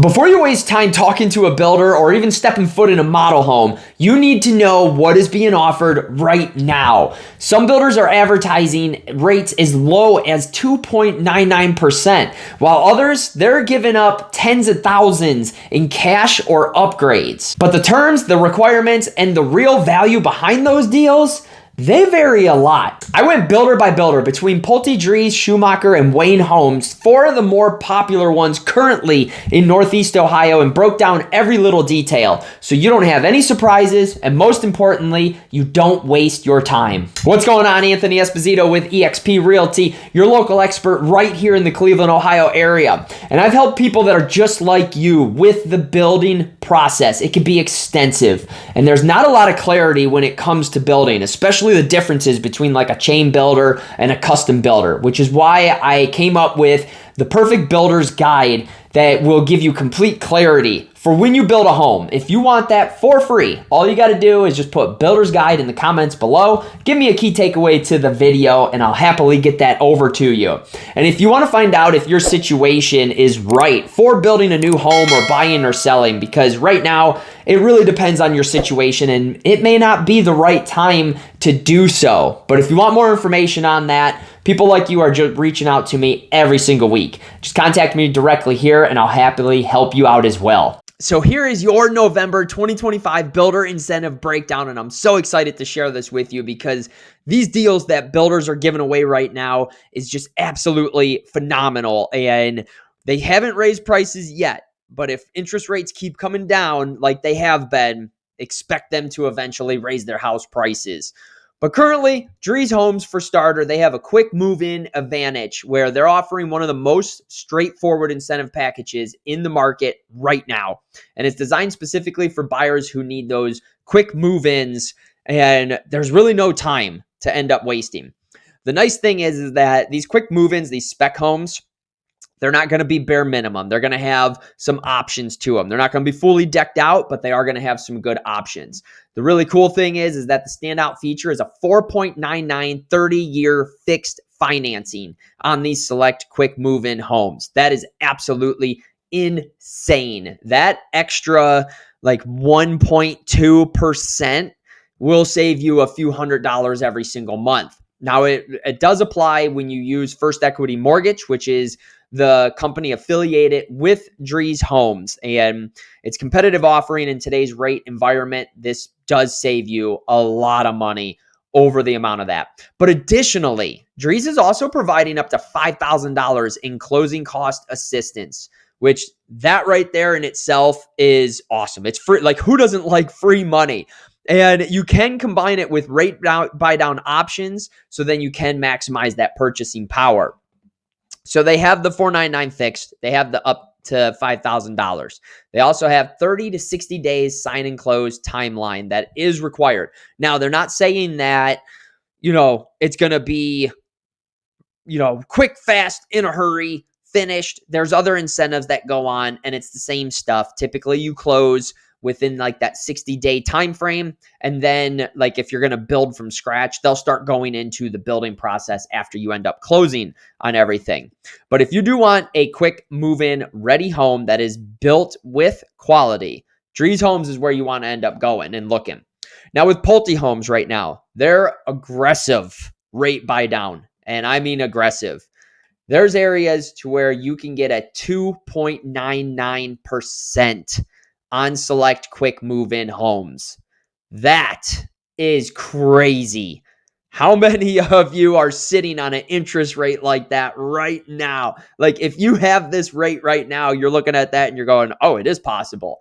Before you waste time talking to a builder or even stepping foot in a model home, you need to know what is being offered right now. Some builders are advertising rates as low as 2.99%, while others, they're giving up tens of thousands in cash or upgrades. But the terms, the requirements, and the real value behind those deals, they vary a lot. I went builder by builder between Pulte, Drees, Schumacher, and Wayne Homes, four of the more popular ones currently in Northeast Ohio, and broke down every little detail so you don't have any surprises, and most importantly, you don't waste your time. What's going on? Anthony Esposito with eXp Realty, your local expert right here in the Cleveland, Ohio area. And I've helped people that are just like you with the building process. It can be extensive, and there's not a lot of clarity when it comes to building, especially the differences between like a chain builder and a custom builder, which is why I came up with the perfect builder's guide that will give you complete clarity for when you build a home. If you want that for free, all you got to do is just put builder's guide in the comments below. Give me a key takeaway to the video and I'll happily get that over to you. And if you want to find out if your situation is right for building a new home or buying or selling, because right now it really depends on your situation and it may not be the right time to do so. But if you want more information on that, people like you are just reaching out to me every single week. Just contact me directly here and I'll happily help you out as well. So here is your November 2025 builder incentive breakdown, and I'm so excited to share this with you because these deals that builders are giving away right now is just absolutely phenomenal, and they haven't raised prices yet, but if interest rates keep coming down like they have been, expect them to eventually raise their house prices. But currently, Drees Homes, for starter, they have a quick move-in advantage where they're offering one of the most straightforward incentive packages in the market right now. And it's designed specifically for buyers who need those quick move-ins, and there's really no time to end up wasting. The nice thing is that these quick move-ins, these spec homes, they're not going to be bare minimum. They're going to have some options to them. They're not going to be fully decked out, but they are going to have some good options. The really cool thing is that the standout feature is a 4.99 30-year fixed financing on these select quick move-in homes. That is absolutely insane. That extra like 1.2% will save you a few $100s every single month. Now, it does apply when you use First Equity Mortgage, which is the company affiliated with Drees Homes, and it's competitive offering in today's rate environment. This does save you a lot of money over the amount of that. But additionally, Drees is also providing up to $5,000 in closing cost assistance, which that right there in itself is awesome. It's free. Like, who doesn't like free money? And you can combine it with rate buy down options, so then you can maximize that purchasing power. So they have the 499 fixed. They have the up to $5,000. They also have 30 to 60 days sign and close timeline that is required. Now, they're not saying that, it's going to be, quick, fast, in a hurry, finished. There's other incentives that go on, and it's the same stuff. Typically, you close within like that 60-day time frame, and then like if you're going to build from scratch, they'll start going into the building process after you end up closing on everything. But if you do want a quick move-in ready home that is built with quality, Drees Homes is where you want to end up going and looking. Now with Pulte Homes right now, they're aggressive rate buy down, and I mean aggressive. There's areas to where you can get a 2.99% on select quick move-in homes. That is crazy. How many of you are sitting on an interest rate like that right now? Like, if you have this rate right now, you're looking at that and you're going, oh, it is possible.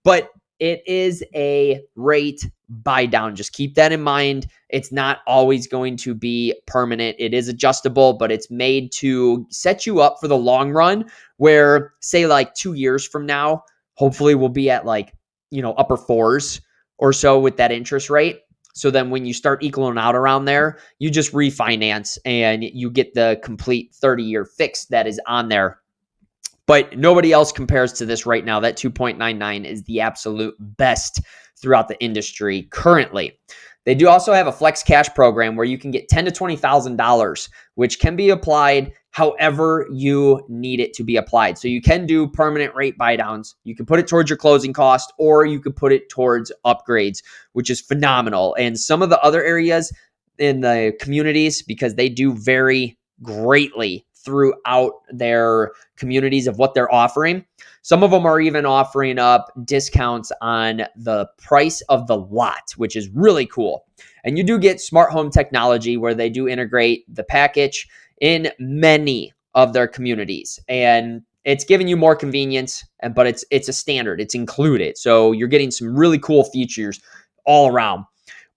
But it is a rate buy down. Just keep that in mind. It's not always going to be permanent. It is adjustable, but it's made to set you up for the long run where, say, like 2 years from now, hopefully we'll be at like, upper fours or so with that interest rate. So then when you start equaling out around there, you just refinance and you get the complete 30-year fix that is on there. But nobody else compares to this right now. That 2.99 is the absolute best throughout the industry currently. They do also have a flex cash program where you can get $10,000 to $20,000, which can be applied however you need it to be applied. So you can do permanent rate buy downs. You can put it towards your closing cost, or you could put it towards upgrades, which is phenomenal. And some of the other areas in the communities, because they do vary greatly throughout their communities of what they're offering. Some of them are even offering up discounts on the price of the lot, which is really cool. And you do get smart home technology where they do integrate the package in many of their communities. And it's giving you more convenience, but it's a standard. It's included. So you're getting some really cool features all around.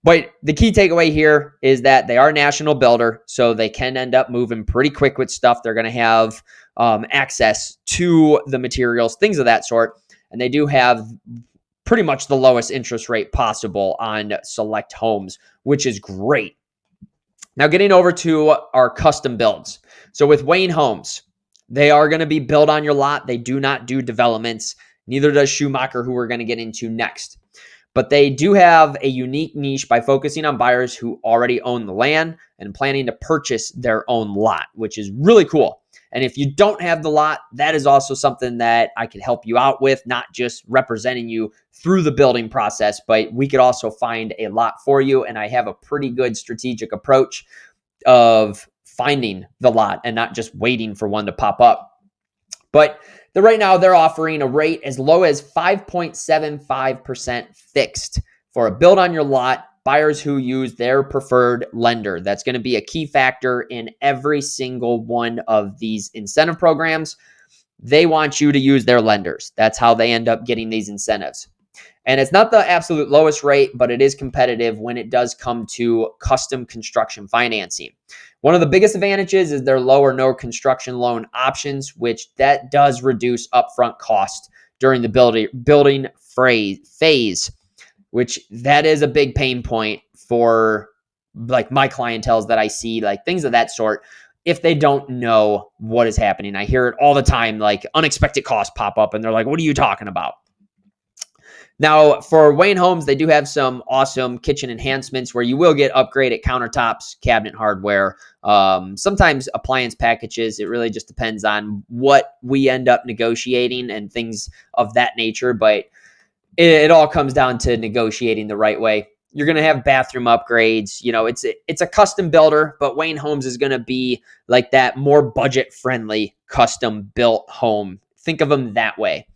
But the key takeaway here is that they are a national builder, so they can end up moving pretty quick with stuff. They're going to have access to the materials, things of that sort. And they do have pretty much the lowest interest rate possible on select homes, which is great. Now getting over to our custom builds. So with Wayne Homes, they are going to be built on your lot. They do not do developments. Neither does Schumacher, who we're going to get into next. But they do have a unique niche by focusing on buyers who already own the land and planning to purchase their own lot, which is really cool. And if you don't have the lot, that is also something that I could help you out with, not just representing you through the building process, but we could also find a lot for you. And I have a pretty good strategic approach of finding the lot and not just waiting for one to pop up. But right now, they're offering a rate as low as 5.75% fixed for a build on your lot, buyers who use their preferred lender. That's going to be a key factor in every single one of these incentive programs. They want you to use their lenders. That's how they end up getting these incentives. And it's not the absolute lowest rate, but it is competitive when it does come to custom construction financing. One of the biggest advantages is their low or no construction loan options, which that does reduce upfront cost during the building phase, which that is a big pain point for like my clientele that I see, like things of that sort. If they don't know what is happening, I hear it all the time, like unexpected costs pop up and they're like, what are you talking about? Now, for Wayne Homes, they do have some awesome kitchen enhancements where you will get upgraded countertops, cabinet hardware, sometimes appliance packages. It really just depends on what we end up negotiating and things of that nature. But it all comes down to negotiating the right way. You're going to have bathroom upgrades. You know, it's a custom builder, but Wayne Homes is going to be like that more budget-friendly custom built home. Think of them that way.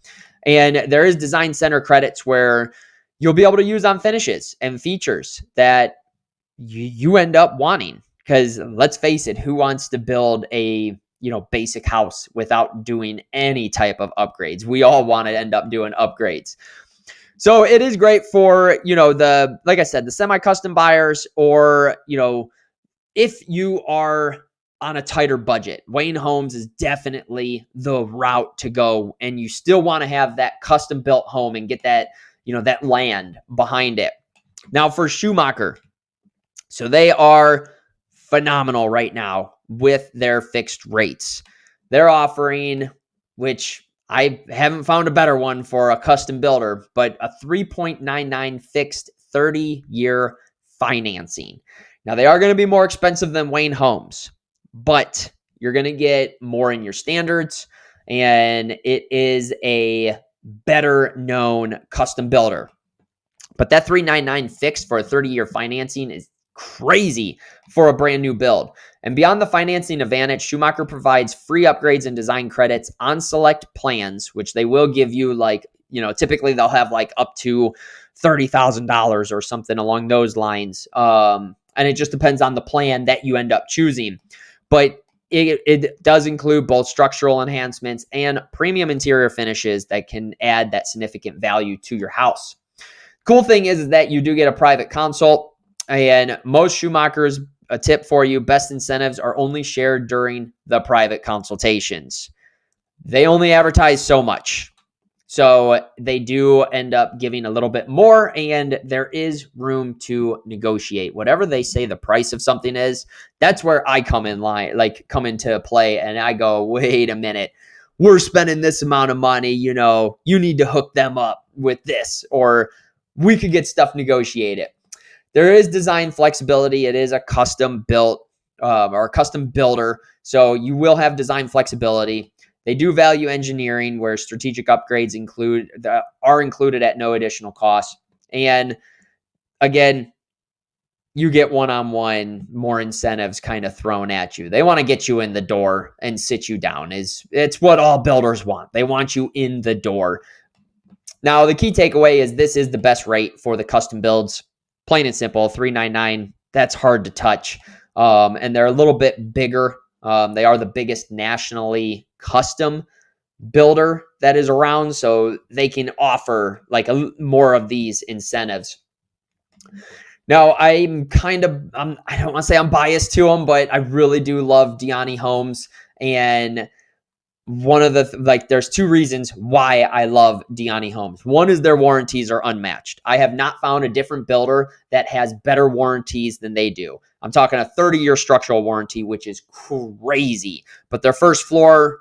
And there is design center credits where you'll be able to use on finishes and features that you end up wanting. Because let's face it, who wants to build a basic house without doing any type of upgrades? We all want to end up doing upgrades. So it is great for, like I said, the semi-custom buyers, or, if you are on a tighter budget, Wayne Homes is definitely the route to go. And you still want to have that custom built home and get that, that land behind it. Now for Schumacher, so they are phenomenal right now with their fixed rates. They're offering, which I haven't found a better one for a custom builder, but a 3.99 fixed 30-year financing. Now they are going to be more expensive than Wayne Homes, but you're going to get more in your standards, and it is a better known custom builder. But that 399 fixed for a 30-year financing is crazy for a brand new build. And beyond the financing advantage, Schumacher provides free upgrades and design credits on select plans, which they will give you, like, typically they'll have like up to $30,000 or something along those lines. And it just depends on the plan that you end up choosing. But it does include both structural enhancements and premium interior finishes that can add that significant value to your house. Cool thing is that you do get a private consult, and most Schumachers, a tip for you, best incentives are only shared during the private consultations. They only advertise so much. So they do end up giving a little bit more, and there is room to negotiate. Whatever they say the price of something is, that's where I come come into play, and I go, wait a minute, we're spending this amount of money, you need to hook them up with this, or we could get stuff negotiated. there is design flexibility. It is a custom built or a custom builder. So you will have design flexibility. They do value engineering, where strategic upgrades are included at no additional cost. And again, you get one-on-one more incentives kind of thrown at you. They want to get you in the door and sit you down. It's what all builders want. They want you in the door. Now, the key takeaway is this is the best rate for the custom builds. Plain and simple, $399. That's hard to touch. And they're a little bit bigger. They are the biggest nationally custom builder that is around, so they can offer like more of these incentives. Now, I don't want to say I'm biased to them, but I really do love Diyanni Homes. And one of there's two reasons why I love Diyanni Homes. One is their warranties are unmatched. I have not found a different builder that has better warranties than they do. I'm talking a 30-year structural warranty, which is crazy. But their first floor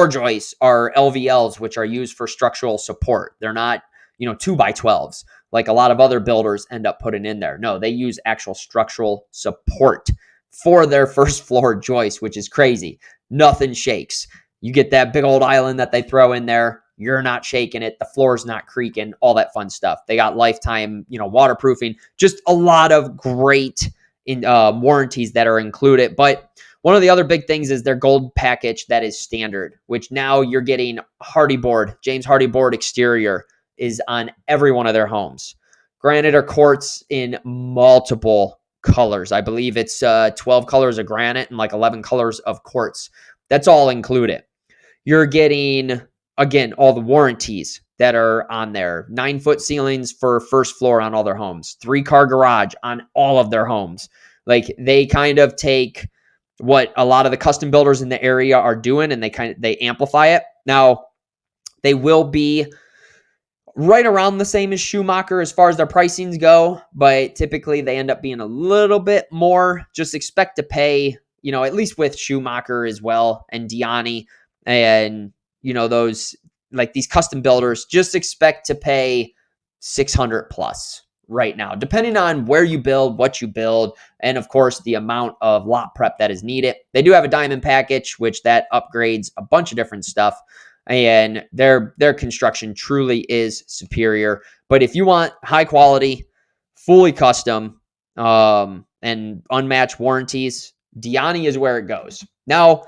joists are LVLs, which are used for structural support. They're not, 2x12s like a lot of other builders end up putting in there. No, they use actual structural support for their first floor joist, which is crazy. Nothing shakes. You get that big old island that they throw in there. You're not shaking it. The floor's not creaking, all that fun stuff. They got lifetime, waterproofing, just a lot of great warranties that are included. But one of the other big things is their gold package that is standard, which now you're getting Hardy board, James Hardy board exterior is on every one of their homes. Granite or quartz in multiple colors. I believe it's 12 colors of granite and like 11 colors of quartz. That's all included. You're getting, again, all the warranties that are on there. 9-foot ceilings for first floor on all their homes. 3-car garage on all of their homes. Like, they kind of take what a lot of the custom builders in the area are doing and they amplify it. Now, they will be right around the same as Schumacher as far as their pricings go, but typically they end up being a little bit more. Just expect to pay, at least with Schumacher as well and Diyanni and, those like these custom builders, just expect to pay 600 plus right now, depending on where you build, what you build, and of course the amount of lot prep that is needed. They do have a diamond package, which that upgrades a bunch of different stuff. And their construction truly is superior. But if you want high quality, fully custom, and unmatched warranties, Diyanni is where it goes. Now,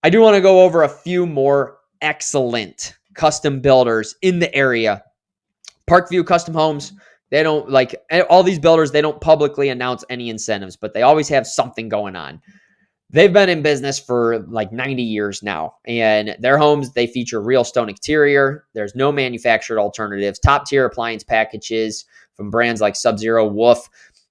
I do want to go over a few more excellent custom builders in the area. Parkview Custom Homes, they don't, like all these builders, they don't publicly announce any incentives, but they always have something going on. They've been in business for like 90 years now, and their homes, they feature real stone exterior. There's no manufactured alternatives. Top tier appliance packages from brands like Sub-Zero, Wolf.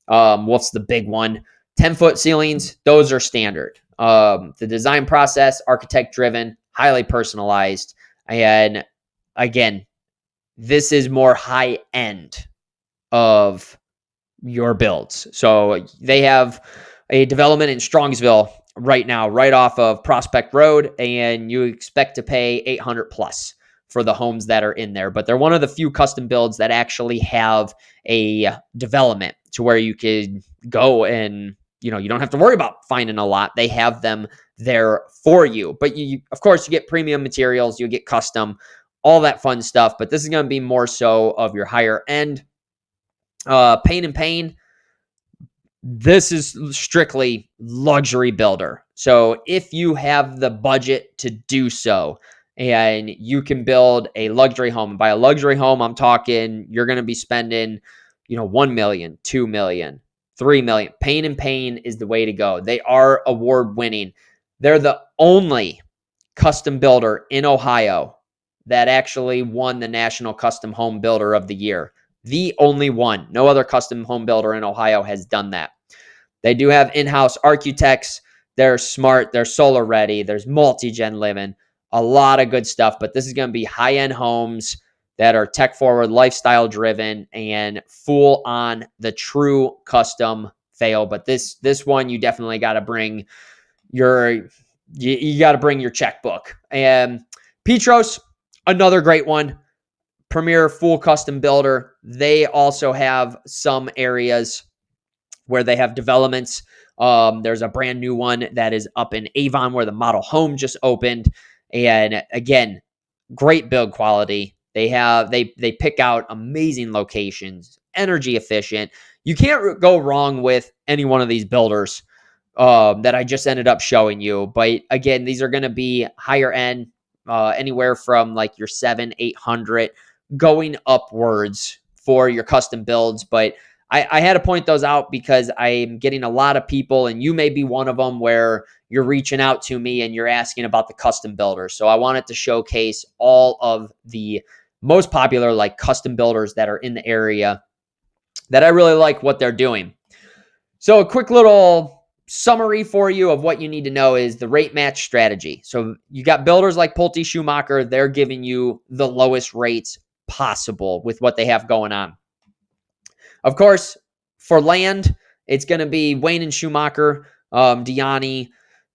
Wolf's the big one. 10-foot ceilings, those are standard. The design process, architect driven, highly personalized. And again, this is more high end of your builds. So they have a development in Strongsville right now, right off of Prospect Road, and you expect to pay 800 plus for the homes that are in there. But they're one of the few custom builds that actually have a development to where you could go and, you don't have to worry about finding a lot. They have them there for you. But of course, you get premium materials, you get custom, all that fun stuff. But this is going to be more so of your higher end. Payne Payne, this is strictly luxury builder. So if you have the budget to do so and you can build a luxury home, and by a luxury home, I'm talking you're going to be spending, $1 million, $2 million, $3 million. Payne Payne is the way to go. They are award winning. They're the only custom builder in Ohio that actually won the National Custom Home Builder of the Year. The only one. No other custom home builder in Ohio has done that. They do have in-house architects. They're smart. They're solar ready. There's multi-gen living. A lot of good stuff. But this is going to be high-end homes that are tech-forward, lifestyle-driven, and full on the true custom fail. But this one, you definitely got to bring you got to bring your checkbook. And Petros, another great one. Premier full custom builder. They also have some areas where they have developments. There's a brand new one that is up in Avon where the model home just opened. And again, great build quality. They pick out amazing locations, energy efficient. You can't go wrong with any one of these builders that I just ended up showing you. But again, these are going to be higher end, anywhere from like your 700-800 going upwards for your custom builds. But I had to point those out because I'm getting a lot of people, and you may be one of them, where you're reaching out to me and you're asking about the custom builders. So I wanted to showcase all of the most popular like custom builders that are in the area that I really like what they're doing. So a quick little summary for you of what you need to know is the rate match strategy. So you got builders like Pulte Schumacher. They're giving you the lowest rates possible with what they have going on. Of course, for land, it's going to be Wayne and Schumacher, Diyanni,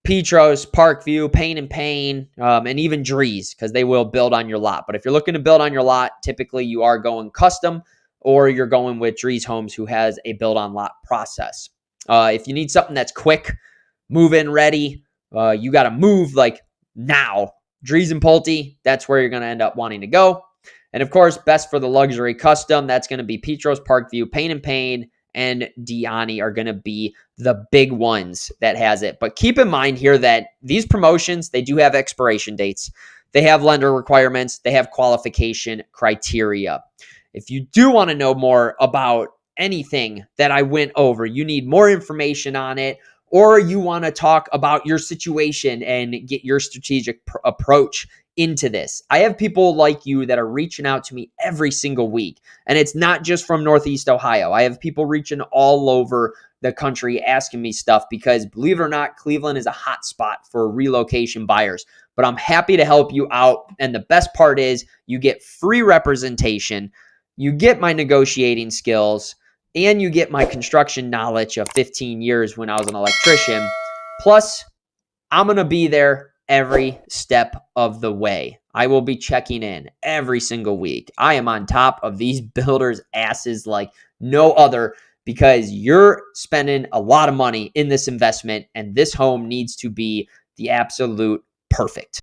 Petros, Parkview, Payne Payne, and even Drees, because they will build on your lot. But if you're looking to build on your lot, typically you are going custom, or you're going with Drees Homes, who has a build on lot process. If you need something that's quick, move in ready, you got to move like now. Drees and Pulte, that's where you're going to end up wanting to go. And of course, best for the luxury custom, that's going to be Petros, Parkview, Payne Payne, and Diyanni are going to be the big ones that has it. But keep in mind here that these promotions, they do have expiration dates. They have lender requirements. They have qualification criteria. If you do want to know more about anything that I went over, you need more information on it, or you want to talk about your situation and get your strategic approach into this. I have people like you that are reaching out to me every single week. And it's not just from Northeast Ohio. I have people reaching all over the country asking me stuff because, believe it or not, Cleveland is a hot spot for relocation buyers. But I'm happy to help you out. And the best part is you get free representation, you get my negotiating skills, and you get my construction knowledge of 15 years when I was an electrician. Plus, I'm going to be there every step of the way. I will be checking in every single week. I am on top of these builders' asses like no other, because you're spending a lot of money in this investment, and this home needs to be the absolute perfect.